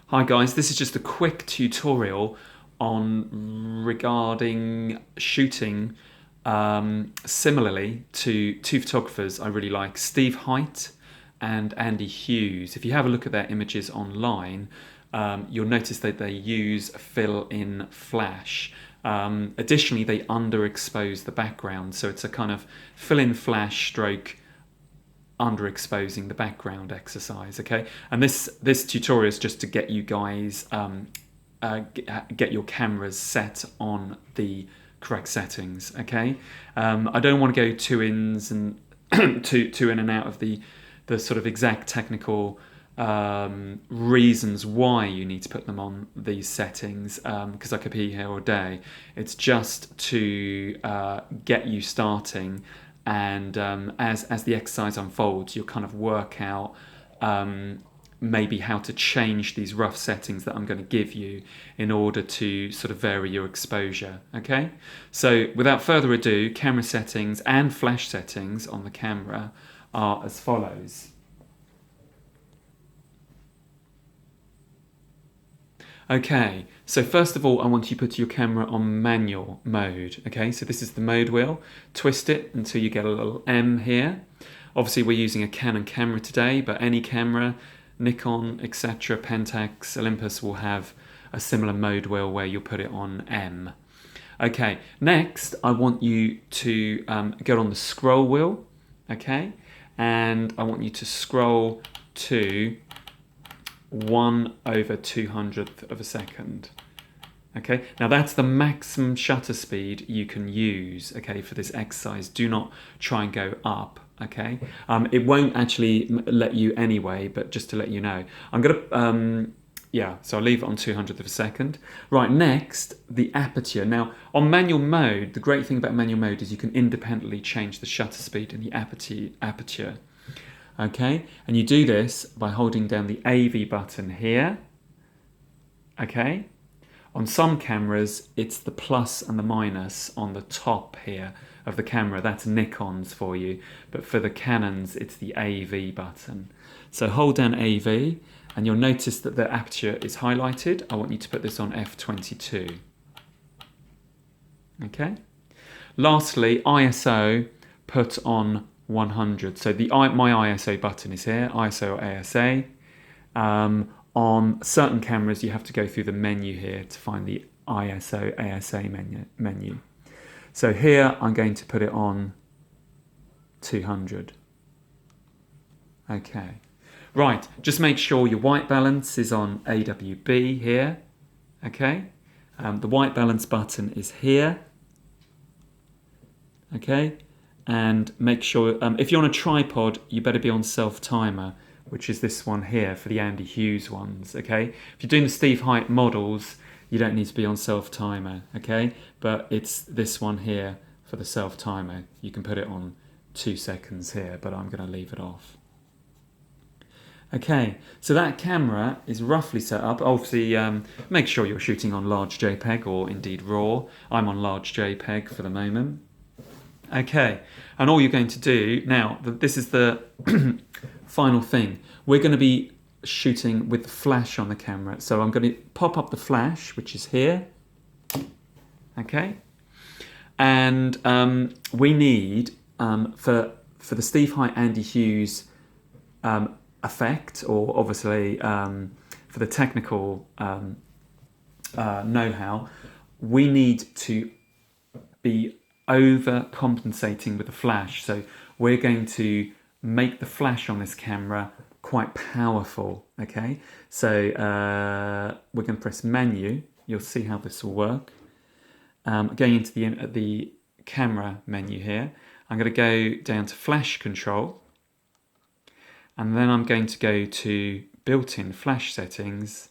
Hi guys, this is just a quick tutorial on regarding shooting similarly to two photographers I really like, Steve Heitt and Andy Hughes. If you have a look at their images online, you'll notice that they use fill-in flash. Additionally, they underexpose the background, so it's a kind of fill-in flash stroke underexposing the background exercise. Okay, and this tutorial is just to get you guys get your cameras set on the correct settings. Okay, I don't want to go too ins and too in and out of the sort of exact technical reasons why you need to put them on these settings, because I could be here all day. It's just to get you starting, and as the exercise unfolds, you'll kind of work out maybe how to change these rough settings that I'm going to give you in order to sort of vary your exposure. Okay, so without further ado, camera settings and flash settings on the camera are as follows. Okay, so first of all, I want you to put your camera on manual mode. Okay, so this is the mode wheel. Twist it until you get a little M here. Obviously, we're using a Canon camera today, but any camera, Nikon, etc., Pentax, Olympus will have a similar mode wheel where you'll put it on M. Okay, next, I want you to go on the scroll wheel, okay? And I want you to scroll to 1/200th of a second. Okay, now that's the maximum shutter speed you can use, okay, for this exercise. Do not try and go up, okay? It won't actually let you anyway, but just to let you know. I'm gonna, yeah, so I'll leave it on 200th of a second. Right, next, the aperture. Now, on manual mode, the great thing about manual mode is you can independently change the shutter speed and the aperture. Okay, and you do this by holding down the AV button here. Okay, on some cameras it's the plus and the minus on the top here of the camera. That's Nikon's for you, but for the Canons it's the AV button. So hold down AV and you'll notice that the aperture is highlighted. I want you to put this on f/22. Okay, lastly, ISO put on 100. So my ISO button is here, ISO or ASA. On certain cameras, you have to go through the menu here to find the ISO ASA menu. So here, I'm going to put it on 200. Okay. Right, just make sure your white balance is on AWB here. Okay. The white balance button is here. Okay. And make sure, if you're on a tripod, you better be on self-timer, which is this one here for the Andy Hughes ones, okay? If you're doing the Steve Heitt models, you don't need to be on self-timer, okay? But it's this one here for the self-timer. You can put it on 2 seconds here, but I'm going to leave it off. Okay, so that camera is roughly set up. Obviously, make sure you're shooting on large JPEG or indeed RAW. I'm on large JPEG for the moment. Okay, and all you're going to do now, this is the final thing. We're going to be shooting with the flash on the camera. So I'm going to pop up the flash, which is here. Okay, and we need, for the Steve Heitt Andy Hughes effect, or obviously for the technical know-how, we need to be overcompensating with the flash. So we're going to make the flash on this camera quite powerful. Okay, so we're going to press menu. You'll see how this will work. Going into the camera menu here, I'm going to go down to flash control, and then I'm going to go to built-in flash settings,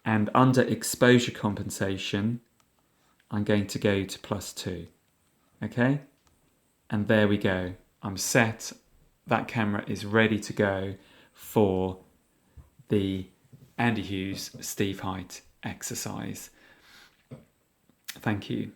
and under exposure compensation I'm going to go to +2, okay? And there we go. I'm set. That camera is ready to go for the Andy Hughes Steve Heitt exercise. Thank you.